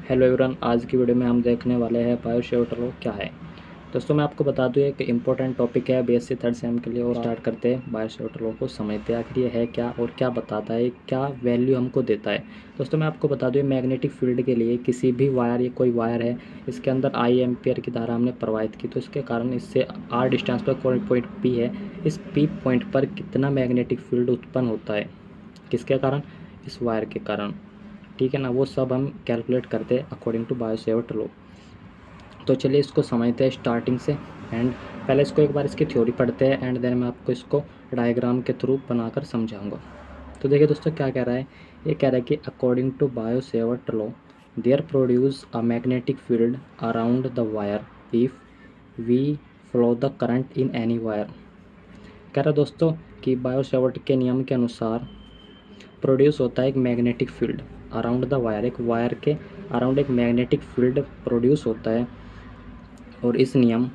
Hello everyone, आज की video में हम देखने वाले हैं बायोसेवर्ट लॉ क्या है। दोस्तों मैं आपको बता दूं एक इम्पोर्टेंट टॉपिक है बीएससी थर्ड सेम के लिए। और स्टार्ट करते हैं बायोसेवर्ट लॉ को समझते हैं आखिर ये है क्या और क्या बताता है, क्या वैल्यू हमको देता है। दोस्तों मैं आपको बता दूं मैग्नेटिक फील्ड के लिए किसी भी वायर, ये कोई वायर है, इसके अंदर आई एम्पियर की धारा हमने प्रवाहित की, तो इसके कारण इससे आर डिस्टेंस पर कोई पॉइंट पी है, इस पी पॉइंट पर कितना मैग्नेटिक फील्ड उत्पन्न होता है, किसके कारण, इस वायर के कारण। ठीक है ना, वो सब हम कैलकुलेट करते हैं अकॉर्डिंग टू बायोसेवर्ट लॉ। तो चलिए इसको समझते हैं स्टार्टिंग से। एंड पहले इसको एक बार इसकी थ्योरी पढ़ते हैं एंड देन मैं आपको इसको डायग्राम के थ्रू बनाकर समझाऊंगा। तो देखिए दोस्तों क्या कह रहा है, ये कह रहा है कि according to Biot Savart law there produce a magnetic field around the wire if we flow the current in any wire. कह रहा है दोस्तों कि बायोसेवर्ट के नियम के अनुसार प्रोड्यूस होता है एक magnetic field around the wire, एक वायर के अराउंड एक मैग्नेटिक फील्ड प्रोड्यूस होता है। और इस नियम,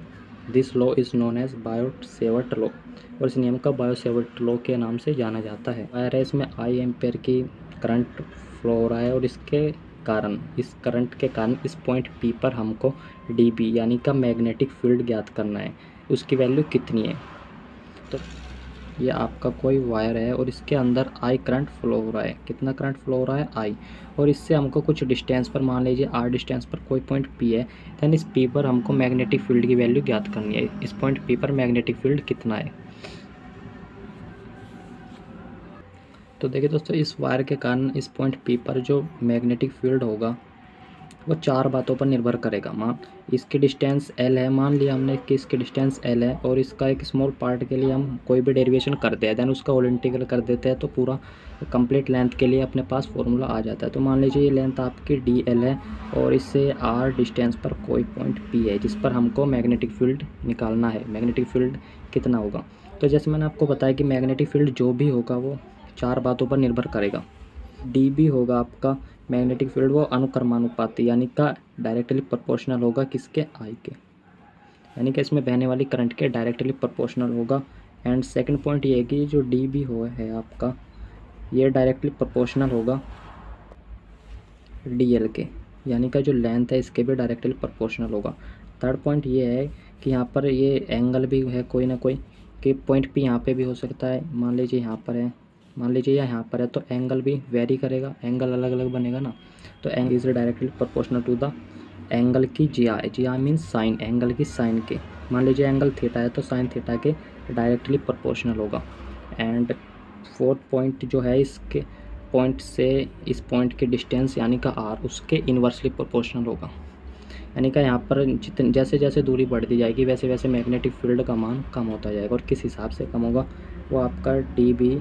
this law is known as Biot Savart law, और इस नियम का बायोसेवर्ट लॉ के नाम से जाना जाता है। वायर है, इसमें आई एम्पेयर की करंट फ्लो हो रहा है और इसके कारण, इस करंट के कारण इस पॉइंट पी पर हमको डी बी यानी का मैग्नेटिक फील्ड ज्ञात करना है, उसकी वैल्यू कितनी है। तो ये आपका कोई वायर है और इसके अंदर आई करंट फ्लो हो रहा है, कितना करंट फ्लो हो रहा है, आई। और इससे हमको कुछ डिस्टेंस पर, मान लीजिए आर डिस्टेंस पर कोई पॉइंट पी है, दैन इस पी पर हमको मैग्नेटिक फील्ड की वैल्यू ज्ञात करनी है, इस पॉइंट पी पर मैग्नेटिक फील्ड कितना है। तो देखिए दोस्तों इस वायर के कारण इस पॉइंट पी पर जो मैग्नेटिक फील्ड होगा वो चार बातों पर निर्भर करेगा। मान इसकी डिस्टेंस एल है, मान लिया हमने कि इसकी डिस्टेंस एल है और इसका एक स्मॉल पार्ट के लिए हम कोई भी डेरिवेशन करते हैं, देन उसका होल इंटीग्रल कर देते हैं, तो पूरा कंप्लीट लेंथ के लिए अपने पास फॉर्मूला आ जाता है। तो मान लीजिए ये लेंथ आपकी डी एल है और इससे आर डिस्टेंस पर कोई पॉइंट पी है जिस पर हमको मैग्नेटिक फील्ड निकालना है, मैग्नेटिक फील्ड कितना होगा। तो जैसे मैंने आपको बताया कि मैग्नेटिक फील्ड जो भी होगा वो चार बातों पर निर्भर करेगा। डी बी होगा आपका मैग्नेटिक फील्ड, वो अनुक्रमानुपाती यानी का डायरेक्टली प्रोपोर्शनल होगा किसके, आई के, यानी कि इसमें बहने वाली करंट के डायरेक्टली प्रोपोर्शनल होगा। एंड सेकंड पॉइंट ये है कि जो डी बी हो है आपका, ये डायरेक्टली प्रोपोर्शनल होगा डी एल के, यानी का जो लेंथ है इसके भी डायरेक्टली प्रोपोर्शनल होगा। थर्ड पॉइंट ये है कि यहाँ पर ये एंगल भी है कोई ना कोई, कि पॉइंट पी यहाँ पे भी हो सकता है, मान लीजिए यहाँ पर है, मान लीजिए यहाँ पर है, तो एंगल भी वेरी करेगा, एंगल अलग अलग बनेगा ना। तो angle is directly proportional to the angle की G I, G I means sine, angle की साइन के, मान लीजिए एंगल थीटा है तो साइन थीटा के डायरेक्टली प्रोपोर्शनल होगा। एंड फोर्थ पॉइंट जो है, इसके पॉइंट से इस पॉइंट की डिस्टेंस यानी का आर उसके इन्वर्सली प्रोपोर्शनल होगा, यानी कि यहाँ पर जितने जैसे जैसे दूरी बढ़ती जाएगी वैसे वैसे मैग्नेटिक फील्ड का मान कम होता जाएगा। और किस हिसाब से कम होगा, वो आपका D B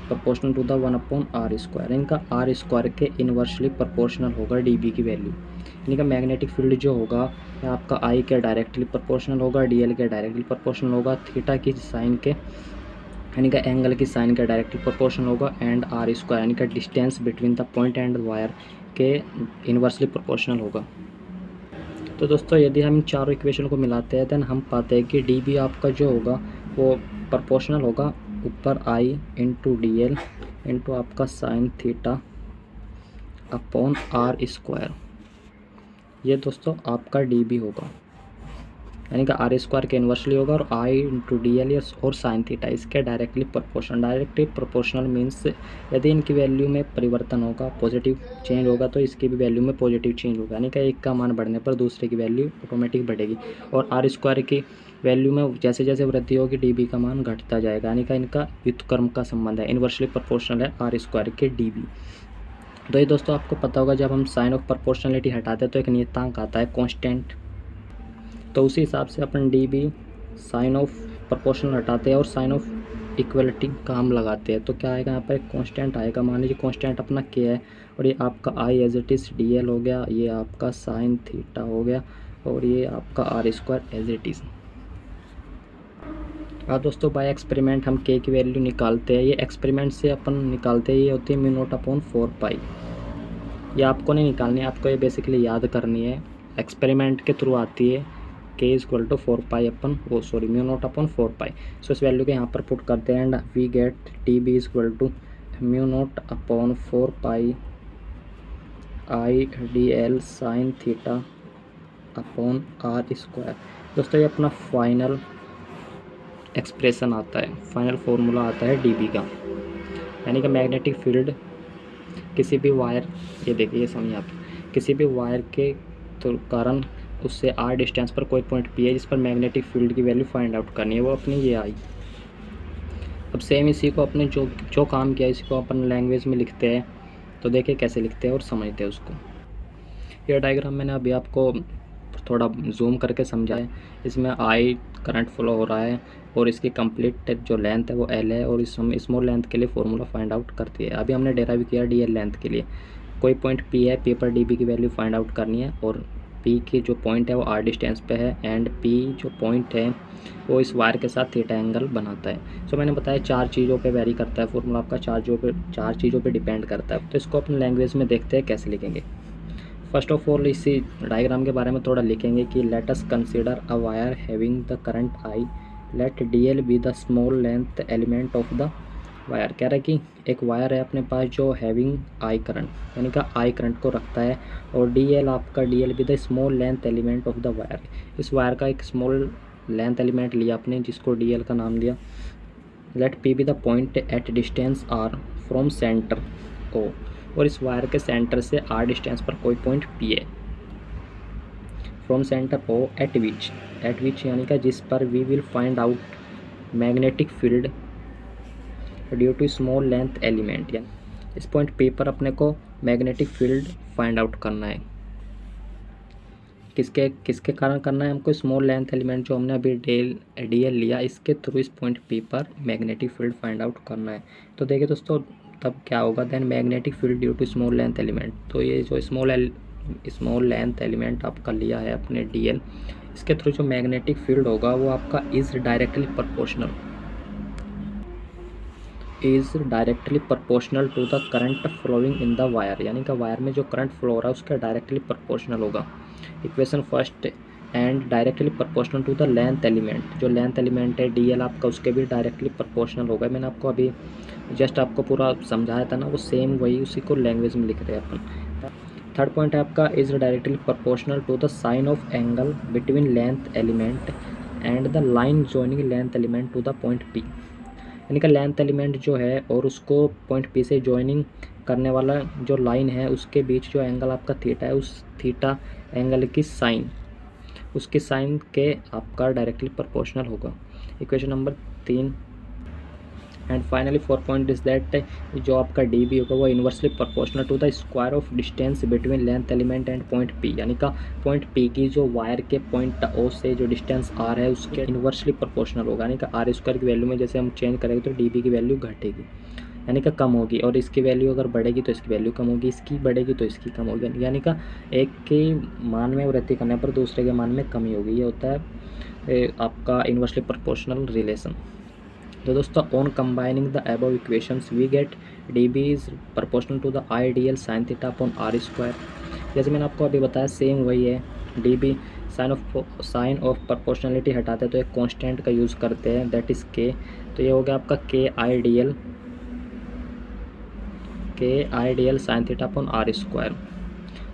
proportional to the 1/r², इनका आर स्क्वायर के इन्वर्सली प्रोपोर्शनल होगा डी बी की वैल्यू। यानी कि मैग्नेटिक फील्ड जो होगा ये आपका आई के डायरेक्टली प्रोपोर्शनल होगा, डी एल के डायरेक्टली प्रोपोर्शनल होगा, थीटा की साइन के यानी कि एंगल की साइन का डायरेक्टली प्रोपोर्शनल होगा, एंड आर स्क्वायर यानी कि distance between the point and wire के इन्वर्सली प्रोपोर्शनल होगा। तो दोस्तों यदि हम इन चारों इक्वेशन को मिलाते हैं देन हम पाते हैं कि डी बी आपका जो होगा वो प्रोपोर्शनल होगा ऊपर I into D L into आपका sine theta upon are square. ये दोस्तों आपका डी बी होगा, यानी कि आर स्क्वायर के इन्वर्सली होगा और आई इंटू डी एल और साइन थीटा इसके directly proportional. Directly proportional means यदि इनकी वैल्यू में परिवर्तन होगा, पॉजिटिव चेंज होगा, तो इसकी भी वैल्यू में पॉजिटिव चेंज होगा, यानी कि एक का मान बढ़ने पर दूसरे की वैल्यू ऑटोमेटिक बढ़ेगी। और आर स्क्वायर की वैल्यू में जैसे जैसे वृद्धि होगी डी बी का मान घटता जाएगा, यानी कि इनका व्युत्क्रम का संबंध है, इन्वर्सली प्रोपोर्शनल है आर स्क्वायर के डी बी। तो ये दोस्तों आपको पता होगा जब हम साइन ऑफ प्रोपोर्शनलिटी हटाते हैं तो एक नियतांक आता है कांस्टेंट, तो उसी हिसाब से अपन d B sign of proportional हटाते हैं और साइन ऑफ इक्वलिटी का हम लगाते हैं, तो क्या आएगा यहाँ पर एक कांस्टेंट आएगा। मान लीजिए कांस्टेंट अपना के है और ये आपका I as it is d l हो गया, ये आपका साइन थीटा हो गया और ये आपका R square as it is. हाँ दोस्तों बाय एक्सपेरिमेंट हम के की वैल्यू निकालते हैं, ये एक्सपेरिमेंट से अपन निकालते हैं, ये होती है म्यू नॉट अपॉन 4 पाई। ये आपको नहीं निकालनी है, आपको ये बेसिकली याद करनी है, एक्सपेरिमेंट के थ्रू आती है। K is equal to 4 pi upon mu naught upon 4 pi. So इस वैल्यू के यहाँ पर पुट करते हैं and we get D B is equal to mu naught upon 4 pi I D L sine theta upon are square. दोस्तों ये अपना final expression आता है, फाइनल फार्मूला आता है डीबी का, यानी कि मैग्नेटिक फील्ड किसी भी वायर, ये देखिए ये समझिए आप, किसी भी वायर के तो कारण उससे आर डिस्टेंस पर कोई पॉइंट पी है जिस पर मैग्नेटिक फील्ड की वैल्यू फाइंड आउट करनी है, वो अपनी ये आई। अब सेम इसी को अपने जो जो काम किया इसी को अपन लैंग्वेज में लिखते हैं, तो देखिए कैसे लिखते हैं और समझते हैं उसको। यह डायग्राम मैंने अभी आपको थोड़ा जूम करके समझा है। इसमें आई करंट फ्लो हो रहा है और इसकी कंप्लीट जो लेंथ है वो एल है, और इस स्मॉल लेंथ के लिए फार्मूला फाइंड आउट करती है। अभी हमने डेराइव किया डी एल लेंथ के लिए, कोई पॉइंट पी है, पी पर डी बी की वैल्यू फाइंड आउट करनी है, और पी की जो पॉइंट है वो आर डिस्टेंस पे है, एंड पी जो पॉइंट है वो इस वायर के साथ थीटा एंगल बनाता है। सो मैंने बताया 4 चीज़ों पे वेरी करता है फार्मूला आपका, 4 चीज़ों पे डिपेंड करता है। तो इसको अपनी लैंग्वेज में देखते हैं कैसे लिखेंगे। फर्स्ट ऑफ ऑल इसी डायग्राम के बारे में थोड़ा लिखेंगे कि let us consider a wire having the current I, let D L be the small length element of the wire. कह रहा है कि एक वायर है अपने पास जो हैविंग आई करंट, यानी कि आई करंट को रखता है, और डी एल आपका D L be the small length element of the wire. इस वायर का एक स्मॉल लेंथ एलिमेंट लिया आपने जिसको डी एल का नाम दिया। Let P be the point at distance R from centre O, और इस वायर के सेंटर से आर डिस्टेंस पर कोई पॉइंट पी है, from centre O at which यानी कि जिस पर we will find out magnetic field due to small length element. यानी इस पॉइंट पी पर अपने को मैग्नेटिक फील्ड फाइंड आउट करना है। किसके किसके कारण करना है हमको? स्मॉल लेंथ एलिमेंट जो हमने अभी डी एल लिया, इसके थ्रू इस पॉइंट पी पर मैग्नेटिक फील्ड फाइंड आउट करना है। तो देखिए दोस्तों तब क्या होगा, then magnetic field due to small length element. तो ये जो स्मॉल लेंथ एलिमेंट आपका लिया है अपने डी एल, इसके थ्रू जो मैग्नेटिक फील्ड होगा वो आपका is directly proportional to the current flowing in the wire, यानी कि वायर में जो करंट फ्लो हो रहा है उसका डायरेक्टली प्रोपोर्शनल होगा। Equation first, and directly proportional to the length element, जो लेंथ एलिमेंट है डी एल आपका उसके भी डायरेक्टली प्रोपोर्शनल होगा। मैंने आपको अभी जस्ट आपको पूरा समझाया था ना, वो सेम वही उसी को लैंग्वेज में लिख रहे हैं अपन। थर्ड पॉइंट है आपका is directly proportional to the sine of angle between length element and the line joining length element to the point P, यानी कि लेंथ एलिमेंट जो है और उसको पॉइंट पी से जॉइनिंग करने वाला जो लाइन है उसके बीच जो एंगल आपका थीटा है, उस थीटा एंगल की साइन, उसकी साइन के आपका डायरेक्टली प्रोपोर्शनल होगा। Equation number 3। And finally 4 point is that जो आपका डी बी होगा वो inversely proportional to the square of distance between length element and point P, यानी का पॉइंट पी की जो वायर के पॉइंट ओ से जो डिस्टेंस आर है उसके इन्वर्सली प्रोपोर्शनल होगा, यानी कि आर स्क्वायर की वैल्यू में जैसे हम चेंज करेंगे तो डी बी की वैल्यू घटेगी, यानी कि कम होगी, और इसकी वैल्यू अगर बढ़ेगी तो इसकी वैल्यू कम होगी, इसकी बढ़ेगी तो इसकी कम होगी, यानी कि एक के मान में वृद्धि करने पर दूसरे के मान में कमी होगी। ये होता है आपका इन्वर्सली प्रोपोर्शनल रिलेशन। तो दोस्तों on combining the above equations we get D B is proportional to the I D L sine theta upon are square. जैसे मैंने आपको अभी बताया सेम वही है, D B sign of proportionality हटाते हैं तो एक कांस्टेंट का यूज़ करते हैं दैट इज़ के। तो ये हो गया आपका K I D L sine theta upon are square.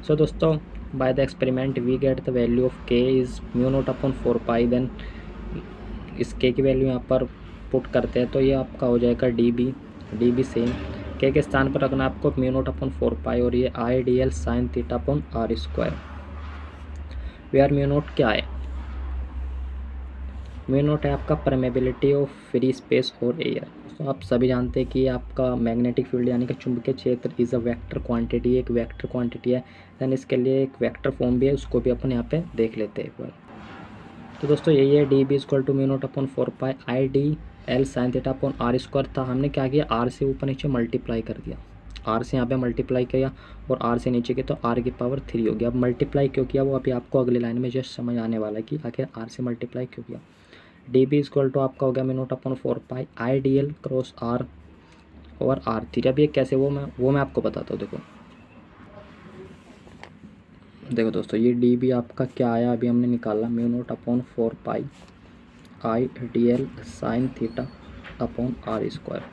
So दोस्तों by the experiment we get the value of K is mu naught upon 4 pi. Then इस के की वैल्यू यहाँ पर पुट करते हैं तो ये आपका हो जाएगा डी बी सेम के स्थान पर रखना आपको म्यू नोट अपॉन 4 पाई, और ये I D L sine theta upon are square. Where mu naught क्या है? म्यू नोट है आपका परमेबिलिटी ऑफ फ्री स्पेस और एयर। तो आप सभी जानते हैं कि आपका मैग्नेटिक फील्ड यानी कि चुंबकीय क्षेत्र इज़ अ वेक्टर क्वांटिटी, एक वेक्टर क्वांटिटी है। दैन इसके लिए एक वेक्टर फॉर्म भी है, उसको भी अपन यहाँ पे देख लेते हैं एक बार। तो दोस्तों यही है D B equal to mu naught upon 4 pi I D L sine theta upon are square था। हमने क्या किया, आर से ऊपर नीचे मल्टीप्लाई कर दिया, आर से यहाँ पे मल्टीप्लाई किया और आर से नीचे के तो आर की पावर 3 हो गया। अब मल्टीप्लाई क्यों किया वो अभी आपको अगली लाइन में जस्ट समझ आने वाला है कि आखिर आर से मल्टीप्लाई क्यों किया। डी बी इक्वल टू आपका हो गया mu naught upon 4 pi I D L cross R और आर थीटा भी कैसे वो मैं आपको बताता हूँ। देखो दोस्तों ये डी बी आपका क्या आया अभी हमने निकाला, mu naught upon 4 pi I D L sine theta upon are square.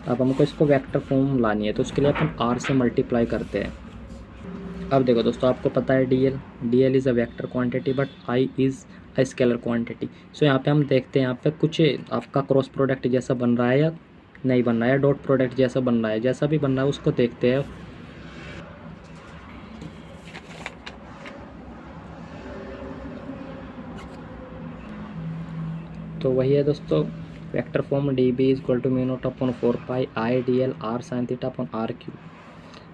अब हमको इसको वेक्टर फॉर्म लानी है तो उसके लिए अपन आर से मल्टीप्लाई करते हैं। अब देखो दोस्तों, आपको पता है D l is a vector quantity but I is a scalar quantity. So यहाँ पे हम देखते हैं, यहाँ पे कुछ आपका क्रॉस प्रोडक्ट जैसा बन रहा है या नहीं बन रहा है, डॉट प्रोडक्ट जैसा बन रहा है, जैसा भी बन रहा है उसको देखते हैं। तो वही है दोस्तों, vector form D B is equal to mu naught upon 4 pi I D L R sine theta upon R cube.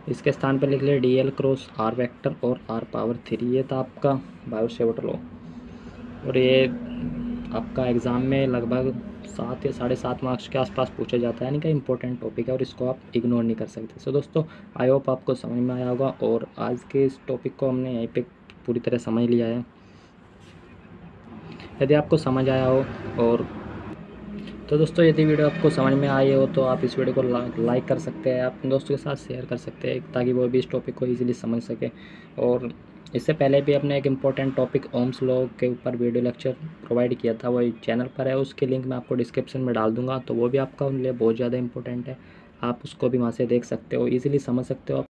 इसके स्थान पर लिख लिया D L cross R vector और आर पावर 3। ये था आपका बायो-सेवर्ट लॉ, और ये आपका एग्ज़ाम में लगभग 7 या 7.5 मार्क्स के आसपास पूछा जाता है, यानी कि इंपॉर्टेंट टॉपिक है और इसको आप इग्नोर नहीं कर सकते। सो दोस्तों, आई होप आपको समझ में आया होगा, और आज के इस टॉपिक को हमने यहीं पे पूरी तरह समझ लिया है। यदि आपको समझ आया हो, और तो दोस्तों यदि वीडियो आपको समझ में आई हो तो आप इस वीडियो को लाइक कर सकते हैं, अपने दोस्तों के साथ शेयर कर सकते हैं ताकि वो भी इस टॉपिक को ईजिली समझ सके। और इससे पहले भी अपने एक इम्पॉर्टेंट टॉपिक ओम्स लॉ के ऊपर वीडियो लेक्चर प्रोवाइड किया था, वो चैनल पर है, उसके लिंक मैं आपको डिस्क्रिप्शन में डाल दूँगा, तो वो भी आपका उन लिए बहुत ज़्यादा इंपॉर्टेंट है। आप उसको भी वहाँ से देख सकते हो, ईजिली समझ सकते हो।